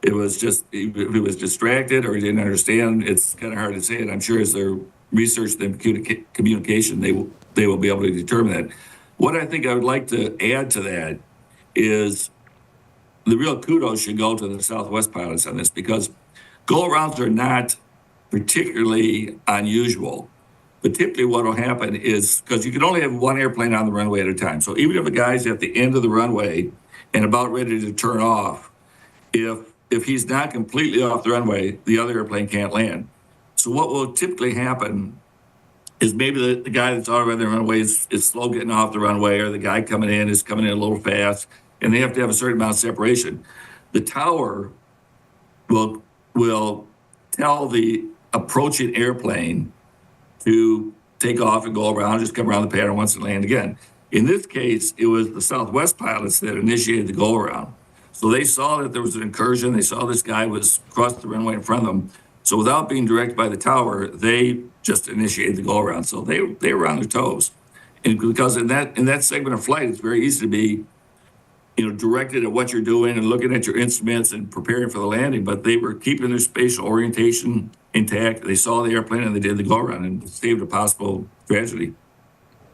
It was just, if he was distracted or he didn't understand, it's kind of hard to say it. I'm sure as they're researching the communication, they will be able to determine that. What I think I would like to add to that is the real kudos should go to the Southwest pilots on this, because go-arounds are not particularly unusual. But typically what will happen is, because you can only have one airplane on the runway at a time. So even if a guy's at the end of the runway and about ready to turn off, if he's not completely off the runway, the other airplane can't land. So what will typically happen is maybe the guy that's already on the runway is slow getting off the runway, or the guy coming in is coming in a little fast, and they have to have a certain amount of separation. The tower will tell the approaching airplane to take off and go around, just come around the pattern once and land again. In this case, it was the Southwest pilots that initiated the go around. So they saw that there was an incursion. They saw this guy was crossed the runway in front of them. So without being directed by the tower, they just initiated the go around. So they were on their toes. And because in that segment of flight, it's very easy to be, directed at what you're doing and looking at your instruments and preparing for the landing, but they were keeping their spatial orientation intact. They saw the airplane and they did the go around and saved a possible tragedy.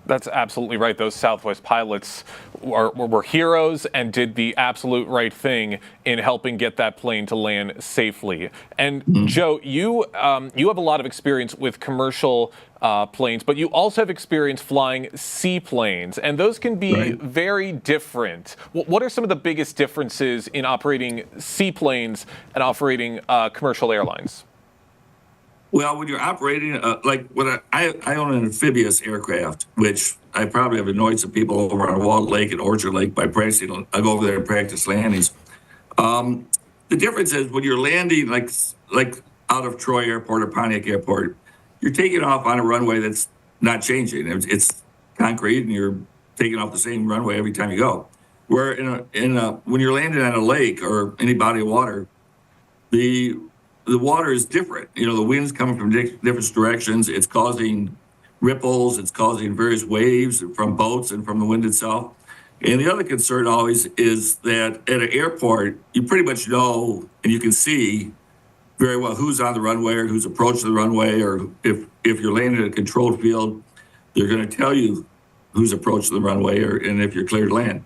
That's absolutely right. Those Southwest pilots were heroes and did the absolute right thing in helping get that plane to land safely. And Joe, you have a lot of experience with commercial planes, but you also have experience flying seaplanes, and those can be very different. What are some of the biggest differences in operating seaplanes and operating commercial airlines? Well, when you're operating, like when I own an amphibious aircraft, which I probably have annoyed some people over on Walled Lake and Orchard Lake by practicing. I go over there and practice landings. The difference is when you're landing, like out of Troy Airport or Pontiac Airport, you're taking off on a runway that's not changing. It's concrete, and you're taking off the same runway every time you go. Where when you're landing on a lake or any body of water, the water is different. You know, the wind's coming from different directions. It's causing ripples. It's causing various waves from boats and from the wind itself. And the other concern always is that at an airport, you pretty much know and you can see very well who's on the runway or who's approaching the runway, or if you're landing at a controlled field, they're going to tell you who's approaching the runway and if you're cleared to land.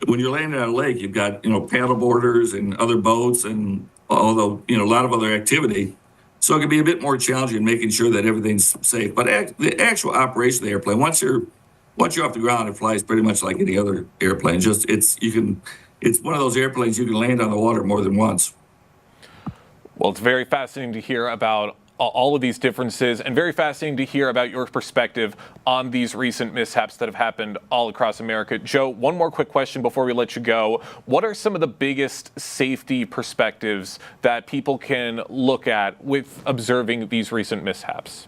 When you're landing on a lake, you've got, paddle boarders and other boats and although, a lot of other activity. So it can be a bit more challenging making sure that everything's safe. But the actual operation of the airplane, once you're off the ground, it flies pretty much like any other airplane. It's one of those airplanes you can land on the water more than once. Well, it's very fascinating to hear about all of these differences, and very fascinating to hear about your perspective on these recent mishaps that have happened all across America. Joe, one more quick question before we let you go. What are some of the biggest safety perspectives that people can look at with observing these recent mishaps?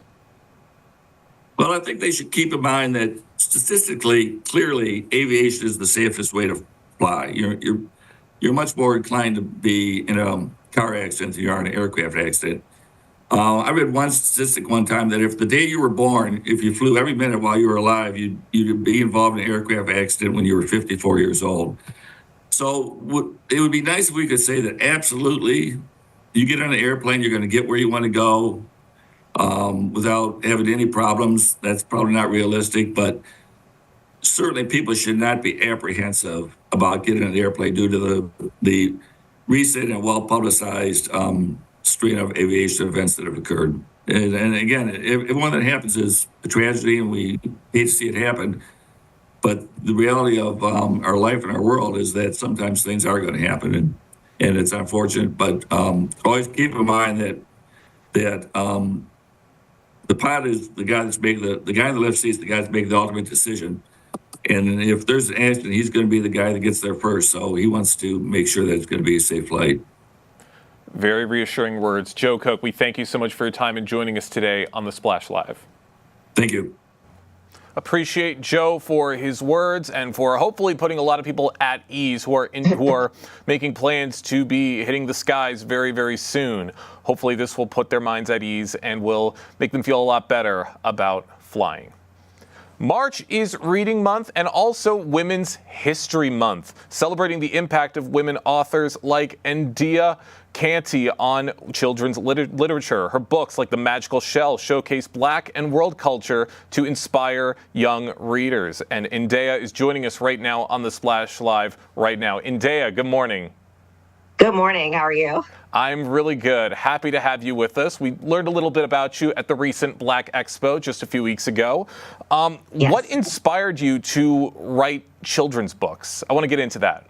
Well, I think they should keep in mind that statistically, clearly, aviation is the safest way to fly. You're much more inclined to be in a car accident than you are in an aircraft accident. I read one statistic one time that if the day you were born, if you flew every minute while you were alive, you'd be involved in an aircraft accident when you were 54 years old. So it would be nice if we could say that absolutely, you get on an airplane, you're going to get where you want to go without having any problems. That's probably not realistic, but certainly people should not be apprehensive about getting on an airplane due to the recent and well-publicized string of aviation events that have occurred. And again, if one that happens is a tragedy and we hate to see it happen, but the reality of our life and our world is that sometimes things are going to happen, and it's unfortunate, but always keep in mind that the pilot is the guy that's making the guy in the left seat is the guy that's making the ultimate decision. And if there's an accident, he's going to be the guy that gets there first. So he wants to make sure that it's going to be a safe flight. Very reassuring words. Joe Cook, we thank you so much for your time and joining us today on the Splash Live. Thank you. Appreciate Joe for his words and for hopefully putting a lot of people at ease who are making plans to be hitting the skies very, very soon. Hopefully this will put their minds at ease and will make them feel a lot better about flying. March is Reading Month and also Women's History Month, celebrating the impact of women authors like India Canty on children's literature. Her books like The Magical Shell showcase Black and world culture to inspire young readers. And Indea is joining us right now on the Splash Live right now. Indea, good morning. Good morning. How are you? I'm really good. Happy to have you with us. We learned a little bit about you at the recent Black Expo just a few weeks ago. Yes. What inspired you to write children's books? I want to get into that.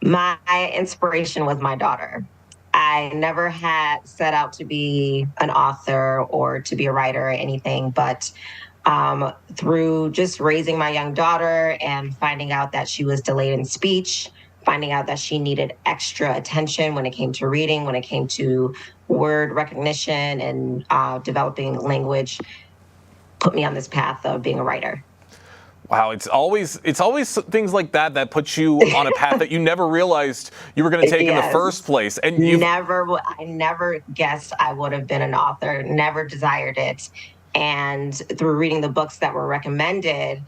My inspiration was my daughter. I never had set out to be an author or to be a writer or anything, but through just raising my young daughter and finding out that she was delayed in speech, finding out that she needed extra attention when it came to reading, when it came to word recognition and developing language, put me on this path of being a writer. Wow, it's always things like that put you on a path that you never realized you were going to take in the first place. And I never guessed I would have been an author, never desired it. And through reading the books that were recommended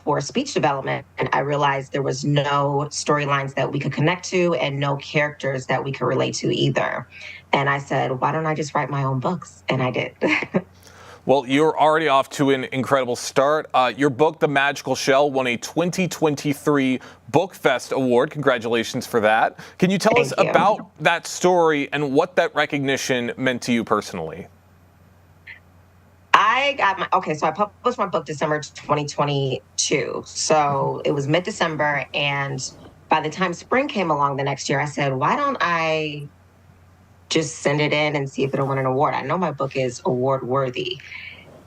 for speech development, and I realized there was no storylines that we could connect to and no characters that we could relate to either. And I said, why don't I just write my own books? And I did. Well, you're already off to an incredible start. Your book, The Magical Shell, won a 2023 Book Fest award. Congratulations for that. Can you tell us about that story and what that recognition meant to you personally? So I published my book December 2022. So it was mid-December, and by the time spring came along the next year, I said, why don't I just send it in and see if it'll win an award. I know my book is award worthy.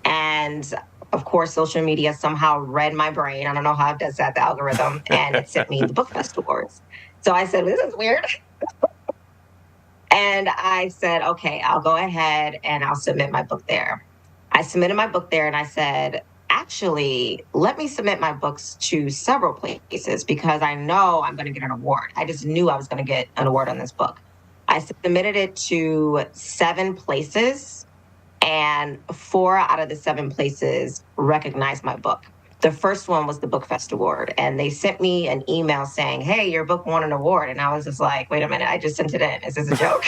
And of course, social media somehow read my brain. I don't know how it does that, the algorithm, and it sent me the Book Fest Awards. So I said, this is weird. And I said, okay, I'll go ahead and I'll submit my book there. I submitted my book there and I said, actually, let me submit my books to several places because I know I'm going to get an award. I just knew I was going to get an award on this book. I submitted it to 7 places, and 4 out of the 7 places recognized my book. The first one was the Book Fest Award, and they sent me an email saying, hey, your book won an award. And I was just like, wait a minute, I just sent it in. Is this a joke?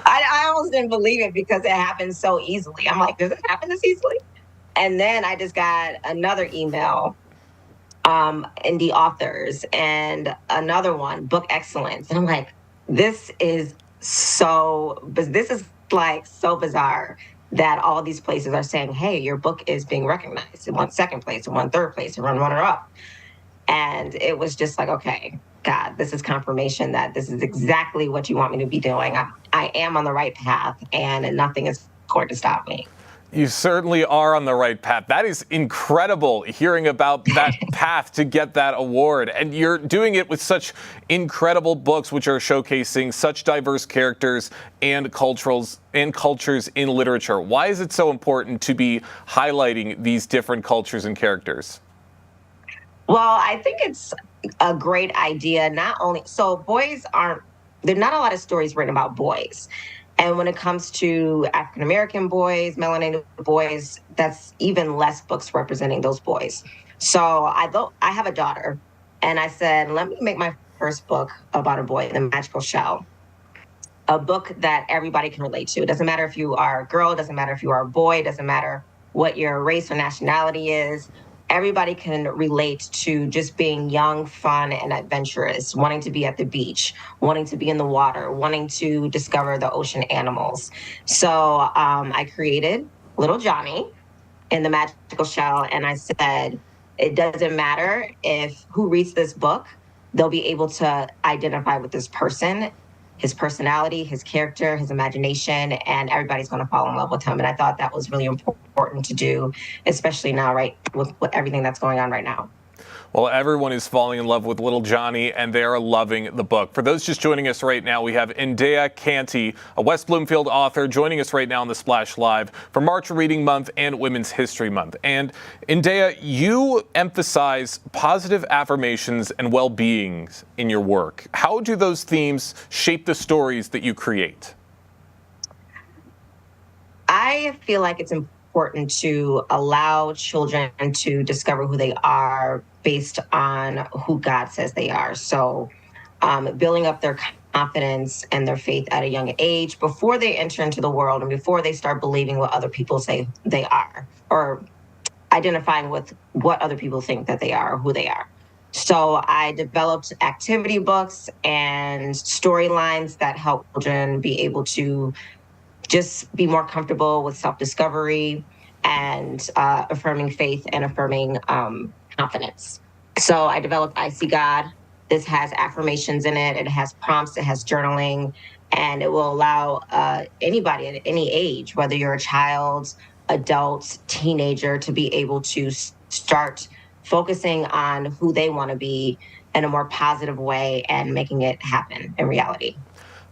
I almost didn't believe it because it happened so easily. I'm like, does it happen this easily? And then I just got another email, indie authors, and another one, Book Excellence. And I'm like, this is like so bizarre that all these places are saying, hey, your book is being recognized. It won 2nd place, it won 3rd place, it won runner-up. And it was just like, okay, God, this is confirmation that this is exactly what you want me to be doing. I am on the right path, and nothing is going to stop me. You certainly are on the right path. That is incredible, hearing about that path to get that award. And you're doing it with such incredible books, which are showcasing such diverse characters and cultures in literature. Why is it so important to be highlighting these different cultures and characters? Well, I think it's a great idea. Not only, so boys aren't, there are not a lot of stories written about boys. And when it comes to African-American boys, melanated boys, that's even less books representing those boys. So I have a daughter, and I said, let me make my first book about a boy, The Magical Shell. A book that everybody can relate to. It doesn't matter if you are a girl, it doesn't matter if you are a boy, it doesn't matter what your race or nationality is. Everybody can relate to just being young, fun, and adventurous, wanting to be at the beach, wanting to be in the water, wanting to discover the ocean animals. So I created little Johnny in The Magical Shell, and I said, it doesn't matter if who reads this book, they'll be able to identify with this person, his personality, his character, his imagination, and everybody's going to fall in love with him. And I thought that was really important to do, especially now, right, with everything that's going on right now. Well, everyone is falling in love with little Johnny, and they are loving the book. For those just joining us right now, we have Indea Canty, a West Bloomfield author, joining us right now on the Splash Live for March Reading Month and Women's History Month. And Indea, you emphasize positive affirmations and well-being in your work. How do those themes shape the stories that you create? I feel like it's important to allow children to discover who they are based on who God says they are. So building up their confidence and their faith at a young age before they enter into the world and before they start believing what other people say they are, or identifying with what other people think that they are or who they are. So I developed activity books and storylines that help children be able to just be more comfortable with self-discovery and affirming faith and affirming confidence. So I developed I See God. This has affirmations in it. It has prompts. It has journaling. And it will allow anybody at any age, whether you're a child, adult, teenager, to be able to start focusing on who they want to be in a more positive way and making it happen in reality.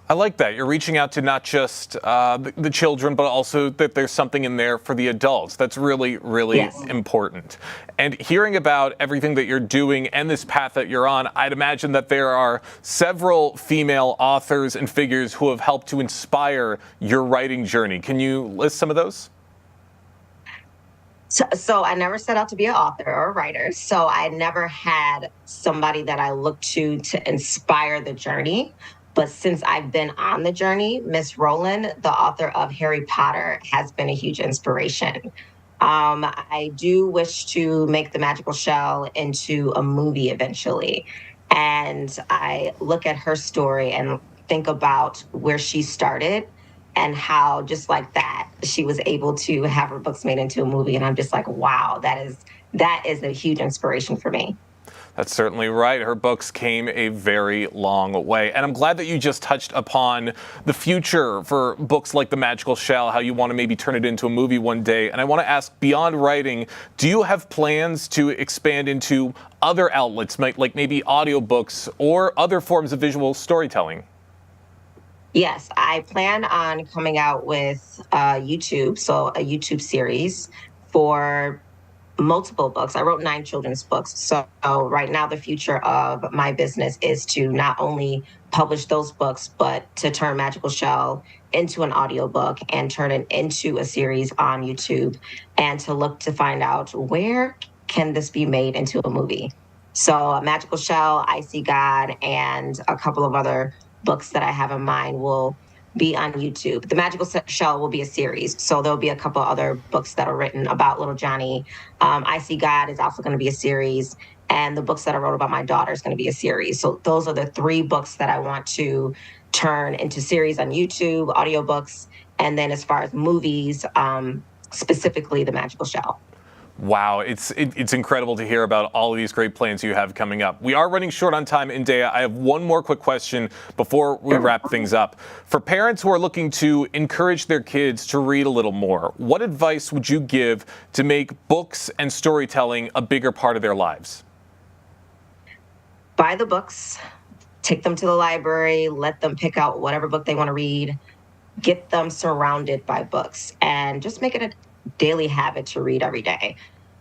I like that. You're reaching out to not just the children, but also that there's something in there for the adults. That's really, really important. And hearing about everything that you're doing and this path that you're on, I'd imagine that there are several female authors and figures who have helped to inspire your writing journey. Can you list some of those? So I never set out to be an author or a writer. So I never had somebody that I looked to inspire the journey. But since I've been on the journey, Miss Rowland, the author of Harry Potter, has been a huge inspiration. I do wish to make The Magical Shell into a movie eventually. And I look at her story and think about where she started and how, just like that, she was able to have her books made into a movie. And I'm just like, wow, that is a huge inspiration for me. That's certainly right. Her books came a very long way. And I'm glad that you just touched upon the future for books like The Magical Shell, how you want to maybe turn it into a movie one day. And I want to ask, beyond writing, do you have plans to expand into other outlets, like maybe audiobooks or other forms of visual storytelling? Yes, I plan on coming out with YouTube, so a YouTube series for multiple books. I wrote 9 children's books. So right now, the future of my business is to not only publish those books, but to turn Magical Shell into an audiobook and turn it into a series on YouTube, and to look to find out where can this be made into a movie. So Magical Shell, I See God, and a couple of other books that I have in mind will be on YouTube. The Magical Shell will be a series, so there'll be a couple other books that are written about little Johnny. I See God is also going to be a series, and the books that I wrote about my daughter is going to be a series. So those are the 3 books that I want to turn into series on YouTube, audiobooks, and then as far as movies, specifically The Magical Shell. Wow, it's incredible to hear about all of these great plans you have coming up. We are running short on time, and Dea, I have one more quick question before we wrap things up. For parents who are looking to encourage their kids to read a little more, what advice would you give to make books and storytelling a bigger part of their lives? Buy the books, take them to the library, let them pick out whatever book they want to read, get them surrounded by books, and just make it a daily habit to read every day.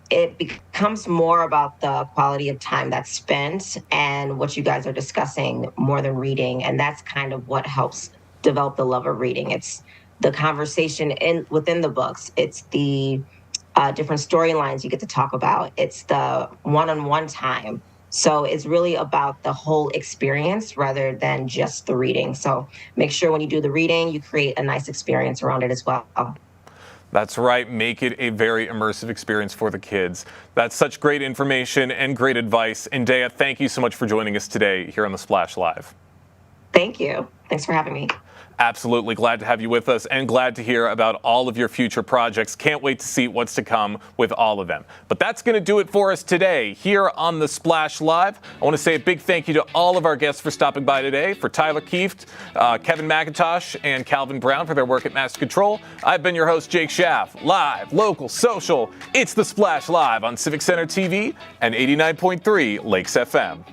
It becomes more about the quality of time that's spent and what you guys are discussing more than reading. And that's kind of what helps develop the love of reading. It's the conversation within the books. It's the different storylines you get to talk about. It's the one-on-one time. So it's really about the whole experience rather than just the reading. So make sure when you do the reading, you create a nice experience around it as well. That's right. Make it a very immersive experience for the kids. That's such great information and great advice. And Dea, thank you so much for joining us today here on The Splash Live. Thank you. Thanks for having me. Absolutely glad to have you with us and glad to hear about all of your future projects. Can't wait to see what's to come with all of them. But that's going to do it for us today here on The Splash Live. I want to say a big thank you to all of our guests for stopping by today, for Tyler Kieft, Kevin McIntosh, and Calvin Brown for their work at Master Control. I've been your host, Jake Schaff. Live, local, social. It's The Splash Live on Civic Center TV and 89.3 Lakes FM.